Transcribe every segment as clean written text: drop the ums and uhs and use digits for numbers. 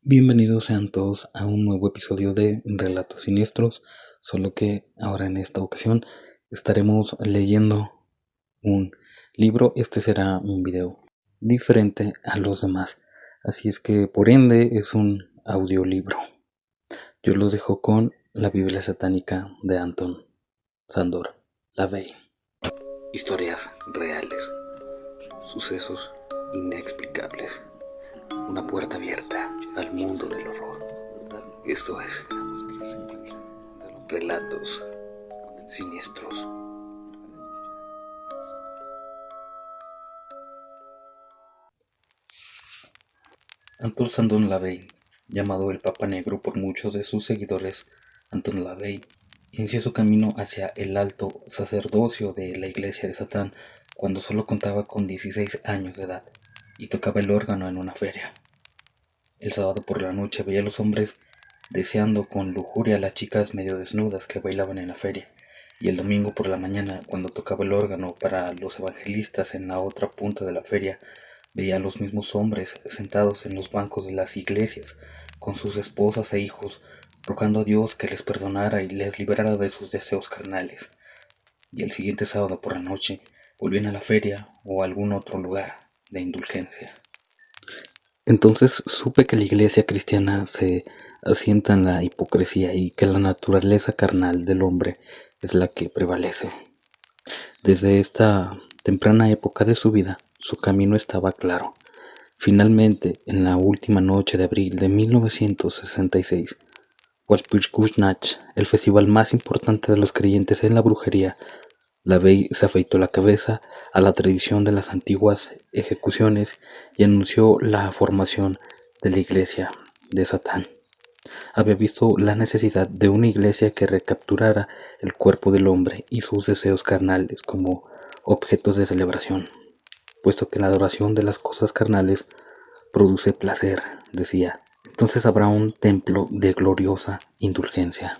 Bienvenidos sean todos a un nuevo episodio de Relatos Siniestros, solo que ahora en esta ocasión estaremos leyendo un libro. Este será un video diferente a los demás, así es que por ende es un audiolibro. Yo los dejo con La Biblia Satánica de Anton Szandor LaVey. Historias reales, sucesos inexplicables, una puerta abierta al mundo del horror. Esto es Relatos Siniestros. Anton Szandor LaVey, llamado el Papa Negro por muchos de sus seguidores, Anton LaVey inició su camino hacia el alto sacerdocio de la Iglesia de Satán cuando solo contaba con 16 años de edad y tocaba el órgano en una feria. El sábado por la noche veía a los hombres deseando con lujuria a las chicas medio desnudas que bailaban en la feria, y el domingo por la mañana, cuando tocaba el órgano para los evangelistas en la otra punta de la feria, veía a los mismos hombres sentados en los bancos de las iglesias, con sus esposas e hijos, rogando a Dios que les perdonara y les librara de sus deseos carnales. Y el siguiente sábado por la noche volvían a la feria o a algún otro lugar de indulgencia. Entonces supe que la iglesia cristiana se asienta en la hipocresía y que la naturaleza carnal del hombre es la que prevalece. Desde esta temprana época de su vida, su camino estaba claro. Finalmente, en la última noche de abril de 1966, Walpurgisnacht, el festival más importante de los creyentes en la brujería, LaVey se afeitó la cabeza a la tradición de las antiguas ejecuciones y anunció la formación de la iglesia de Satán. Había visto la necesidad de una iglesia que recapturara el cuerpo del hombre y sus deseos carnales como objetos de celebración, puesto que la adoración de las cosas carnales produce placer, decía. Entonces habrá un templo de gloriosa indulgencia.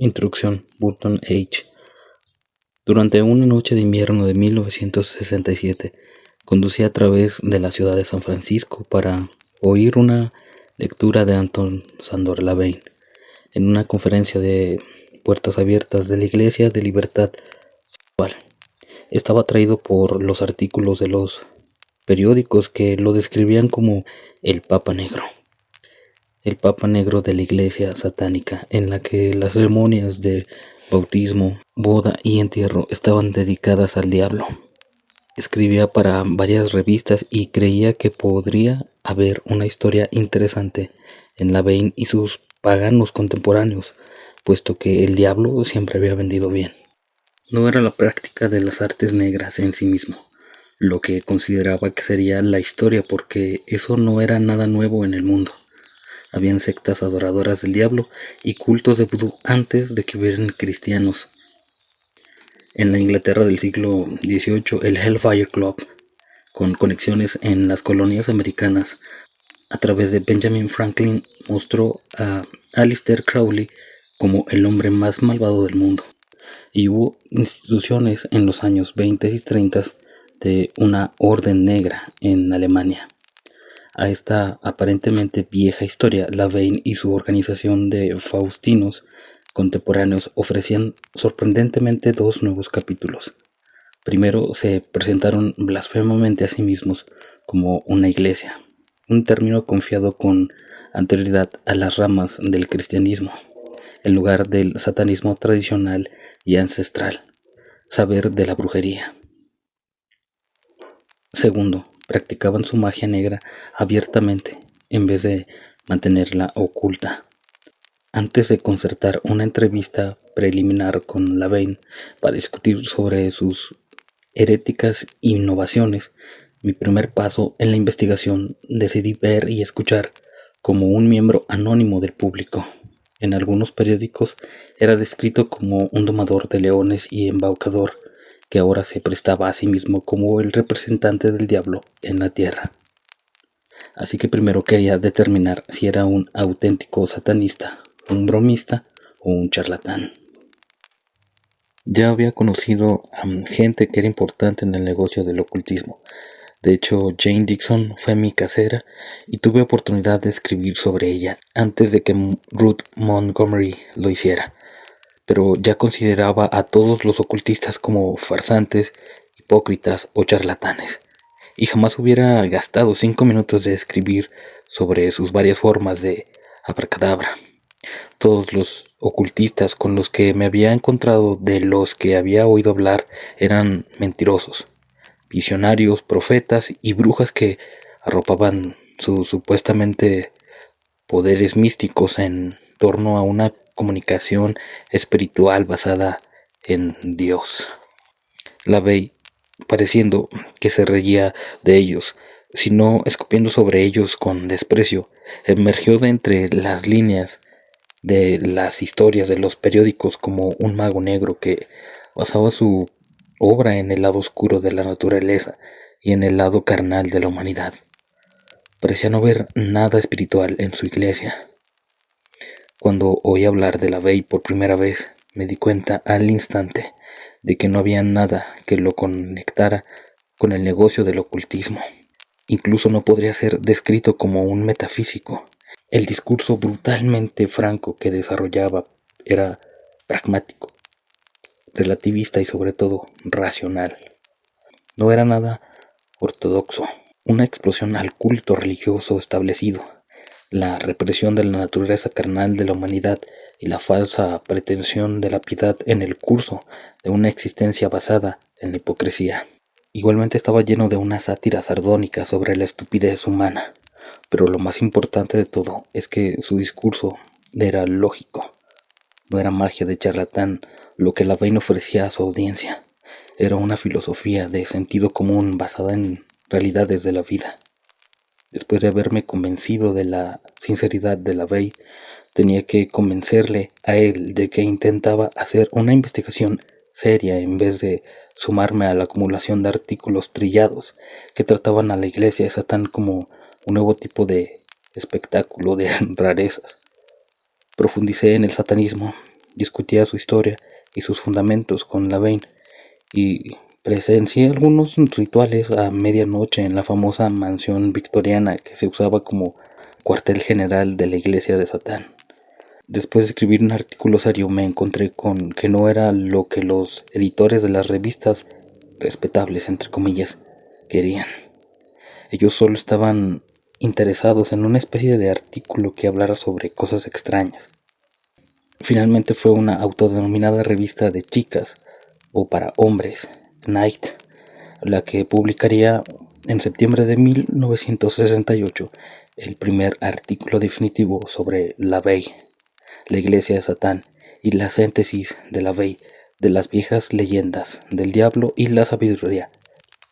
Introducción. Burton H. Durante una noche de invierno de 1967, conducía a través de la ciudad de San Francisco para oír una lectura de Anton Szandor LaVey en una conferencia de puertas abiertas de la Iglesia de Libertad Sexual. Estaba atraído por los artículos de los periódicos que lo describían como el Papa Negro. El Papa Negro de la Iglesia Satánica, en la que las ceremonias de bautismo, boda y entierro estaban dedicadas al diablo. Escribía para varias revistas y creía que podría haber una historia interesante en LaVey y sus paganos contemporáneos, puesto que el diablo siempre había vendido bien. No era la práctica de las artes negras en sí mismo lo que consideraba que sería la historia, porque eso no era nada nuevo en el mundo. Habían sectas adoradoras del diablo y cultos de vudú antes de que hubieran cristianos. En la Inglaterra del siglo XVIII, el Hellfire Club, con conexiones en las colonias americanas, a través de Benjamin Franklin, mostró a Aleister Crowley como el hombre más malvado del mundo. Y hubo instituciones en los años 20 y 30 de una orden negra en Alemania. A esta aparentemente vieja historia, LaVey y su organización de faustinos contemporáneos ofrecían sorprendentemente dos nuevos capítulos. Primero, se presentaron blasfemamente a sí mismos como una iglesia, un término confiado con anterioridad a las ramas del cristianismo, en lugar del satanismo tradicional y ancestral, saber de la brujería. Segundo, practicaban su magia negra abiertamente en vez de mantenerla oculta. Antes de concertar una entrevista preliminar con LaVey para discutir sobre sus heréticas innovaciones, mi primer paso en la investigación, decidí ver y escuchar como un miembro anónimo del público. En algunos periódicos era descrito como un domador de leones y embaucador, que ahora se prestaba a sí mismo como el representante del diablo en la tierra. Así que primero quería determinar si era un auténtico satanista, un bromista o un charlatán. Ya había conocido a gente que era importante en el negocio del ocultismo. De hecho, Jane Dixon fue mi casera y tuve oportunidad de escribir sobre ella antes de que Ruth Montgomery lo hiciera. Pero ya consideraba a todos los ocultistas como farsantes, hipócritas o charlatanes, y jamás hubiera gastado 5 minutos de escribir sobre sus varias formas de abracadabra. Todos los ocultistas con los que me había encontrado, de los que había oído hablar, eran mentirosos, visionarios, profetas y brujas que arropaban sus supuestamente poderes místicos en torno a una comunicación espiritual basada en Dios. La veí pareciendo que se reía de ellos, sino escupiendo sobre ellos con desprecio. Emergió de entre las líneas de las historias de los periódicos como un mago negro que basaba su obra en el lado oscuro de la naturaleza y en el lado carnal de la humanidad. Parecía no ver nada espiritual en su iglesia. Cuando oí hablar de la Bey por primera vez, me di cuenta al instante de que no había nada que lo conectara con el negocio del ocultismo. Incluso no podría ser descrito como un metafísico. El discurso brutalmente franco que desarrollaba era pragmático, relativista y sobre todo racional. No era nada ortodoxo, una explosión al culto religioso establecido, la represión de la naturaleza carnal de la humanidad y la falsa pretensión de la piedad en el curso de una existencia basada en la hipocresía. Igualmente estaba lleno de una sátira sardónica sobre la estupidez humana, pero lo más importante de todo es que su discurso era lógico. No era magia de charlatán lo que Laverne ofrecía a su audiencia. Era una filosofía de sentido común basada en realidades de la vida. Después de haberme convencido de la sinceridad de Laverne, tenía que convencerle a él de que intentaba hacer una investigación seria en vez de sumarme a la acumulación de artículos trillados que trataban a la iglesia de Satán como un nuevo tipo de espectáculo de rarezas. Profundicé en el satanismo, discutía su historia y sus fundamentos con Laverne y presencié algunos rituales a medianoche en la famosa mansión victoriana que se usaba como cuartel general de la iglesia de Satán. Después de escribir un artículo serio me encontré con que no era lo que los editores de las revistas respetables, entre comillas, querían. Ellos solo estaban interesados en una especie de artículo que hablara sobre cosas extrañas. Finalmente fue una autodenominada revista de chicas, o para hombres, Night, la que publicaría en septiembre de 1968 el primer artículo definitivo sobre la Bey, la iglesia de Satán y la síntesis de la Bey, de las viejas leyendas del diablo y la sabiduría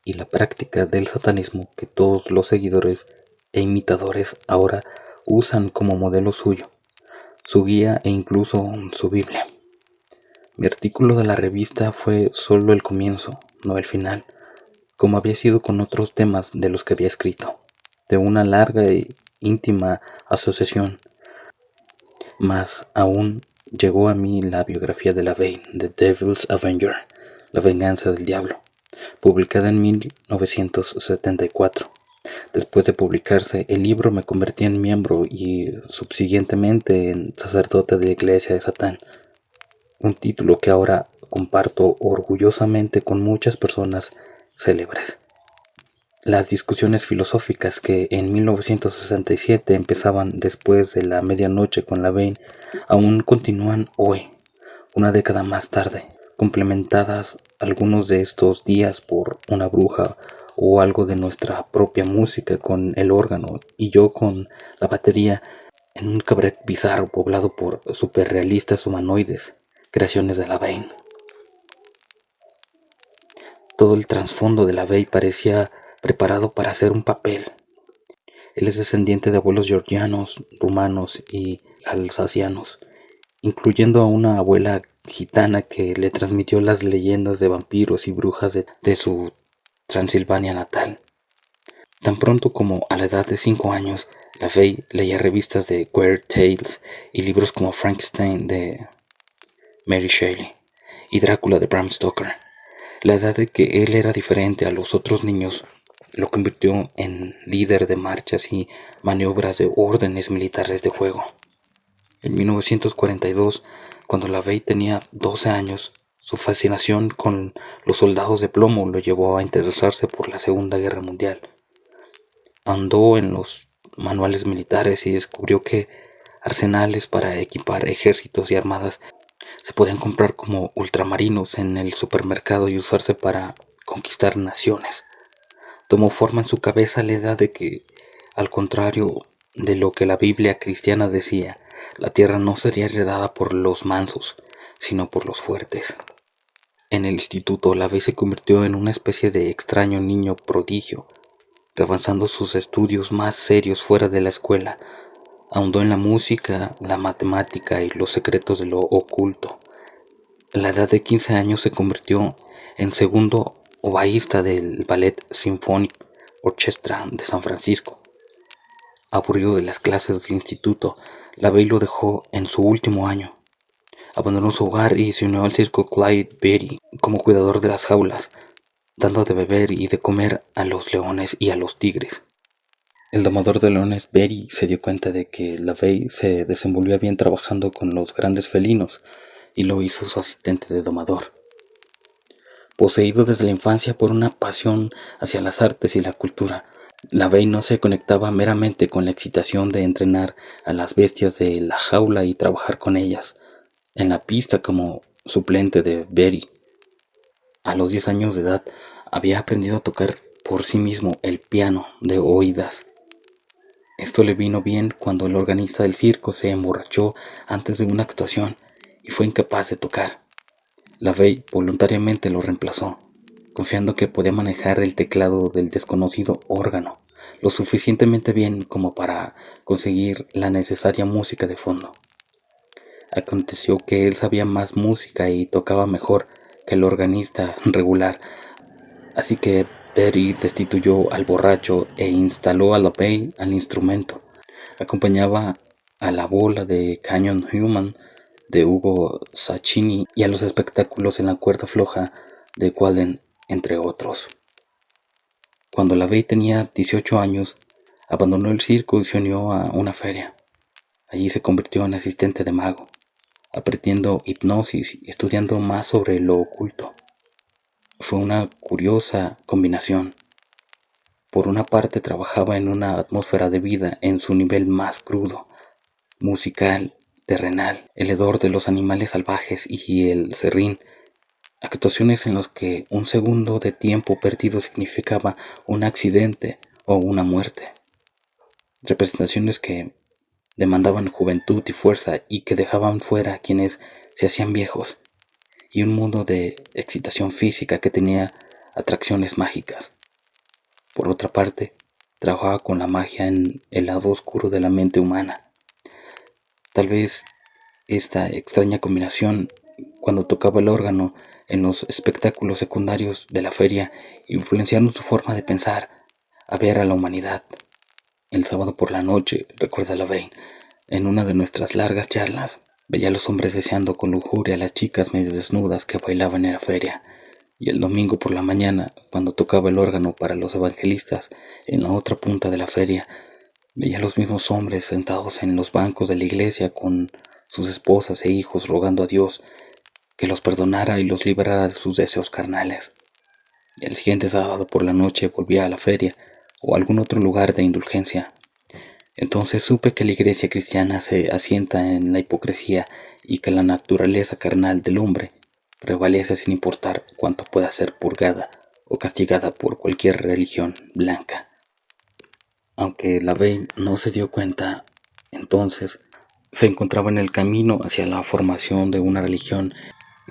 y la práctica del satanismo que todos los seguidores e imitadores ahora usan como modelo suyo, su guía e incluso su Biblia. Mi artículo de la revista fue solo el comienzo, no el final, como había sido con otros temas de los que había escrito, de una larga e íntima asociación. Más aún llegó a mí la biografía de LaVey, The Devil's Avenger, La venganza del diablo, publicada en 1974. Después de publicarse, el libro me convertí en miembro y subsiguientemente en sacerdote de la iglesia de Satán, un título que ahora comparto orgullosamente con muchas personas célebres. Las discusiones filosóficas que en 1967 empezaban después de la medianoche con Laverne aún continúan hoy, una década más tarde, complementadas algunos de estos días por una bruja o algo de nuestra propia música con el órgano y yo con la batería en un cabaret bizarro poblado por superrealistas humanoides, creaciones de Laverne. Todo el trasfondo de Laverne parecía preparado para hacer un papel. Él es descendiente de abuelos georgianos, rumanos y alsacianos, incluyendo a una abuela gitana que le transmitió las leyendas de vampiros y brujas de su Transilvania natal. Tan pronto como a la edad de 5 años, LaVey leía revistas de Weird Tales y libros como Frankenstein de Mary Shelley, y Drácula de Bram Stoker. La edad de que él era diferente a los otros niños lo convirtió en líder de marchas y maniobras de órdenes militares de juego. En 1942, cuando LaVey tenía 12 años, su fascinación con los soldados de plomo lo llevó a interesarse por la Segunda Guerra Mundial. Andó en los manuales militares y descubrió que arsenales para equipar ejércitos y armadas se podían comprar como ultramarinos en el supermercado y usarse para conquistar naciones. Tomó forma en su cabeza la idea de que, al contrario de lo que la Biblia cristiana decía, la tierra no sería heredada por los mansos, sino por los fuertes. En el instituto, LaVey se convirtió en una especie de extraño niño prodigio, avanzando sus estudios más serios fuera de la escuela. Ahondó en la música, la matemática y los secretos de lo oculto. A la edad de 15 años se convirtió en segundo oboísta del Ballet Symphonic Orchestra de San Francisco. Aburrido de las clases del instituto, LaVey lo dejó en su último año. Abandonó su hogar y se unió al circo Clyde Beatty como cuidador de las jaulas, dando de beber y de comer a los leones y a los tigres. El domador de leones Beatty se dio cuenta de que LaVey se desenvolvía bien trabajando con los grandes felinos y lo hizo su asistente de domador. Poseído desde la infancia por una pasión hacia las artes y la cultura, LaVey no se conectaba meramente con la excitación de entrenar a las bestias de la jaula y trabajar con ellas en la pista como suplente de Beatty. A los 10 años de edad había aprendido a tocar por sí mismo el piano de oídas. Esto le vino bien cuando el organista del circo se emborrachó antes de una actuación y fue incapaz de tocar. LaVey voluntariamente lo reemplazó, confiando que podía manejar el teclado del desconocido órgano lo suficientemente bien como para conseguir la necesaria música de fondo. Aconteció que él sabía más música y tocaba mejor que el organista regular, así que Beatty destituyó al borracho e instaló a LaVey al instrumento. Acompañaba a la bola de Canyon Human de Ugo Sacchini y a los espectáculos en la cuerda floja de Walden, entre otros. Cuando LaVey tenía 18 años, abandonó el circo y se unió a una feria. Allí se convirtió en asistente de mago, aprendiendo hipnosis y estudiando más sobre lo oculto. Fue una curiosa combinación. Por una parte trabajaba en una atmósfera de vida en su nivel más crudo, musical, terrenal, el hedor de los animales salvajes y el serrín, actuaciones en las que un segundo de tiempo perdido significaba un accidente o una muerte, representaciones que demandaban juventud y fuerza y que dejaban fuera a quienes se hacían viejos, y un mundo de excitación física que tenía atracciones mágicas. Por otra parte, trabajaba con la magia en el lado oscuro de la mente humana. Tal vez esta extraña combinación, cuando tocaba el órgano en los espectáculos secundarios de la feria, influenciaron su forma de pensar, a ver a la humanidad. El sábado por la noche, recuerda LaVey, en una de nuestras largas charlas, veía a los hombres deseando con lujuria a las chicas medio desnudas que bailaban en la feria, y el domingo por la mañana, cuando tocaba el órgano para los evangelistas en la otra punta de la feria, veía a los mismos hombres sentados en los bancos de la iglesia con sus esposas e hijos rogando a Dios que los perdonara y los liberara de sus deseos carnales. El siguiente sábado por la noche volvía a la feria o a algún otro lugar de indulgencia. Entonces supe que la iglesia cristiana se asienta en la hipocresía y que la naturaleza carnal del hombre prevalece sin importar cuánto pueda ser purgada o castigada por cualquier religión blanca. Aunque LaVey no se dio cuenta, entonces se encontraba en el camino hacia la formación de una religión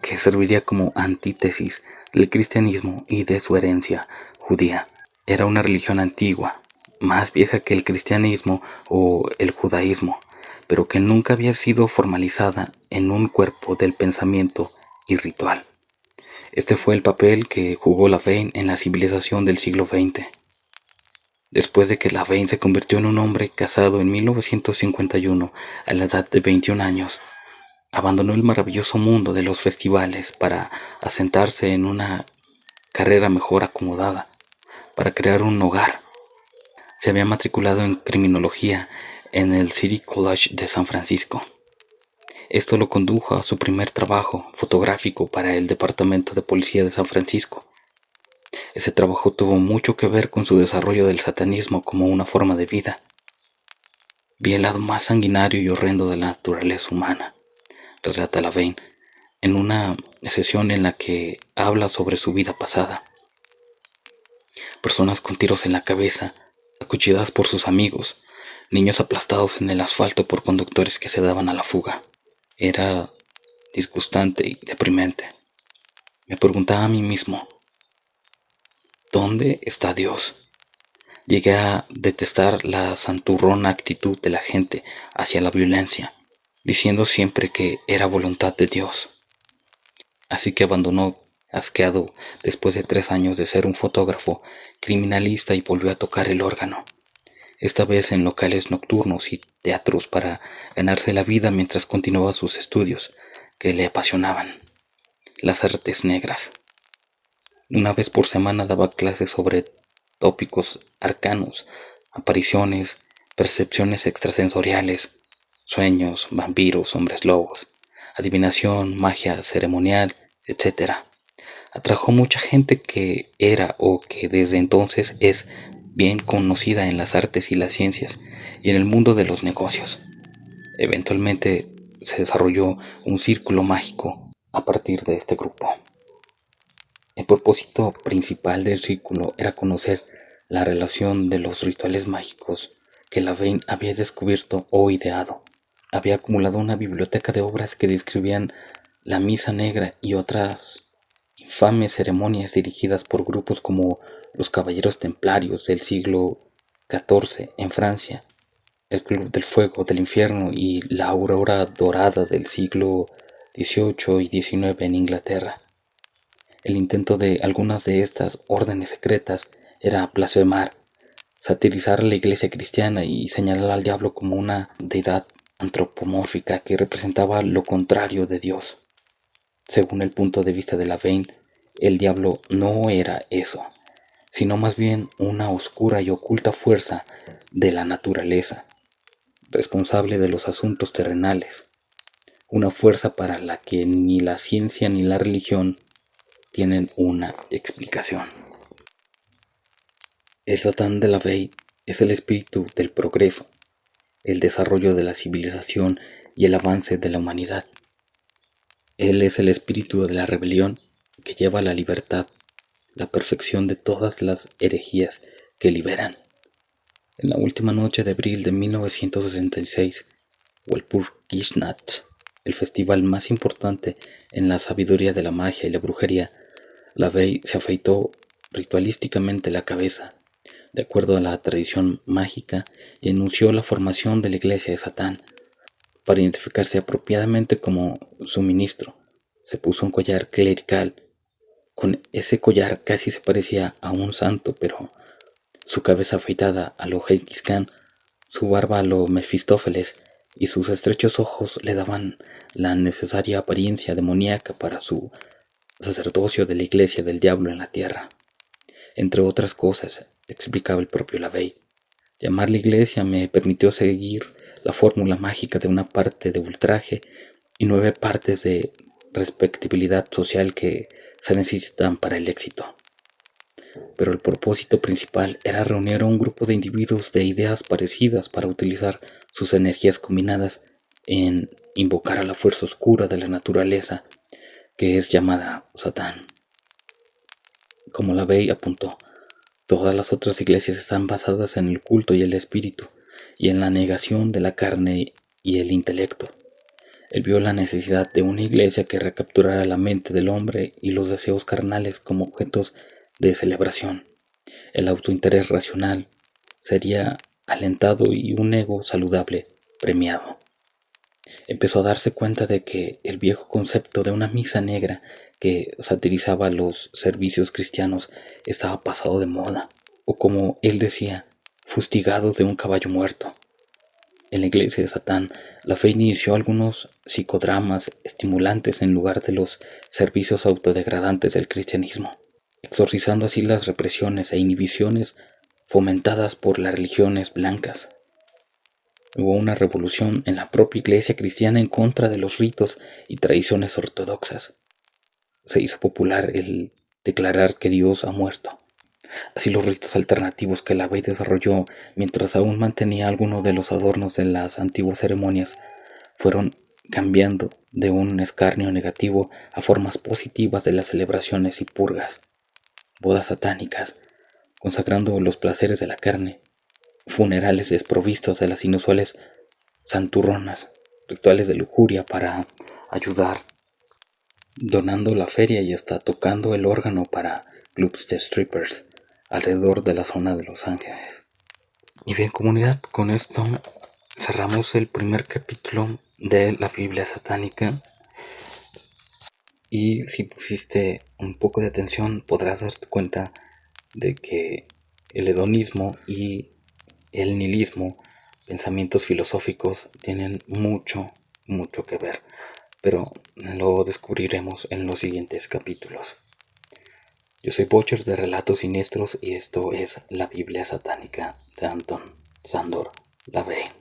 que serviría como antítesis del cristianismo y de su herencia judía. Era una religión antigua, más vieja que el cristianismo o el judaísmo, pero que nunca había sido formalizada en un cuerpo del pensamiento y ritual. Este fue el papel que jugó LaVey en la civilización del siglo XX. Después de que LaVey se convirtió en un hombre casado en 1951 a la edad de 21 años, Abandonó el maravilloso mundo de los festivales para asentarse en una carrera mejor acomodada, para crear un hogar. Se había matriculado en criminología en el City College de San Francisco. Esto lo condujo a su primer trabajo fotográfico para el Departamento de Policía de San Francisco. Ese trabajo tuvo mucho que ver con su desarrollo del satanismo como una forma de vida. Vi el lado más sanguinario y horrendo de la naturaleza humana, relata LaVeine, en una sesión en la que habla sobre su vida pasada. Personas con tiros en la cabeza, acuchilladas por sus amigos, niños aplastados en el asfalto por conductores que se daban a la fuga. Era disgustante y deprimente. Me preguntaba a mí mismo, ¿dónde está Dios? Llegué a detestar la santurrona actitud de la gente hacia la violencia, diciendo siempre que era voluntad de Dios. Así que abandonó asqueado después de 3 años de ser un fotógrafo criminalista y volvió a tocar el órgano, esta vez en locales nocturnos y teatros para ganarse la vida mientras continuaba sus estudios, que le apasionaban, las artes negras. Una vez por semana daba clases sobre tópicos arcanos, apariciones, percepciones extrasensoriales, sueños, vampiros, hombres lobos, adivinación, magia ceremonial, etc. Atrajo mucha gente que era o que desde entonces es bien conocida en las artes y las ciencias y en el mundo de los negocios. Eventualmente se desarrolló un círculo mágico a partir de este grupo. El propósito principal del círculo era conocer la relación de los rituales mágicos que LaVeine había descubierto o ideado. Había acumulado una biblioteca de obras que describían la misa negra y otras infames ceremonias dirigidas por grupos como los Caballeros Templarios del siglo XIV en Francia, el Club del Fuego del Infierno y la Aurora Dorada del siglo XVIII y XIX en Inglaterra. El intento de algunas de estas órdenes secretas era blasfemar, satirizar a la iglesia cristiana y señalar al diablo como una deidad antropomórfica que representaba lo contrario de Dios. Según el punto de vista de LaVeine, el diablo no era eso, sino más bien una oscura y oculta fuerza de la naturaleza, responsable de los asuntos terrenales, una fuerza para la que ni la ciencia ni la religión tienen una explicación. El Satán de LaVeine es el espíritu del progreso, el desarrollo de la civilización y el avance de la humanidad. Él es el espíritu de la rebelión que lleva a la libertad, la perfección de todas las herejías que liberan. En la última noche de abril de 1966, Walpurgisnacht, el festival más importante en la sabiduría de la magia y la brujería, LaVeine se afeitó ritualísticamente la cabeza, de acuerdo a la tradición mágica, y anunció la formación de la Iglesia de Satán. Para identificarse apropiadamente como su ministro, se puso un collar clerical. Con ese collar casi se parecía a un santo, pero su cabeza afeitada a lo Gengis Khan, su barba a lo Mefistófeles y sus estrechos ojos le daban la necesaria apariencia demoníaca para su sacerdocio de la Iglesia del Diablo en la tierra. Entre otras cosas, explicaba el propio LaVeine, llamar la Iglesia me permitió seguir la fórmula mágica de una parte de ultraje y 9 partes de respectabilidad social que se necesitan para el éxito. Pero el propósito principal era reunir a un grupo de individuos de ideas parecidas para utilizar sus energías combinadas en invocar a la fuerza oscura de la naturaleza, que es llamada Satán. Como LaVeine apuntó, todas las otras iglesias están basadas en el culto y el espíritu, y en la negación de la carne y el intelecto. Él vio la necesidad de una iglesia que recapturara la mente del hombre y los deseos carnales como objetos de celebración. El autointerés racional sería alentado y un ego saludable premiado. Empezó a darse cuenta de que el viejo concepto de una misa negra que satirizaba los servicios cristianos estaba pasado de moda, o como él decía, fustigado de un caballo muerto. En la iglesia de Satán, la fe inició algunos psicodramas estimulantes en lugar de los servicios autodegradantes del cristianismo, exorcizando así las represiones e inhibiciones fomentadas por las religiones blancas. Hubo una revolución en la propia iglesia cristiana en contra de los ritos y tradiciones ortodoxas. Se hizo popular el declarar que Dios ha muerto. Así los ritos alternativos que la Bey desarrolló mientras aún mantenía algunos de los adornos de las antiguas ceremonias fueron cambiando de un escarnio negativo a formas positivas de las celebraciones y purgas, bodas satánicas, consagrando los placeres de la carne, funerales desprovistos de las inusuales santurronas, rituales de lujuria para ayudar, donando la feria y hasta tocando el órgano para clubs de strippers alrededor de la zona de Los Ángeles. Y bien, comunidad, con esto cerramos el primer capítulo de la Biblia satánica. Y si pusiste un poco de atención, podrás darte cuenta de que el hedonismo y el nihilismo, pensamientos filosóficos, tienen mucho que ver, pero lo descubriremos en los siguientes capítulos. Yo soy Butcher de Relatos Siniestros y esto es la Biblia Satánica de Anton Szandor LaVey.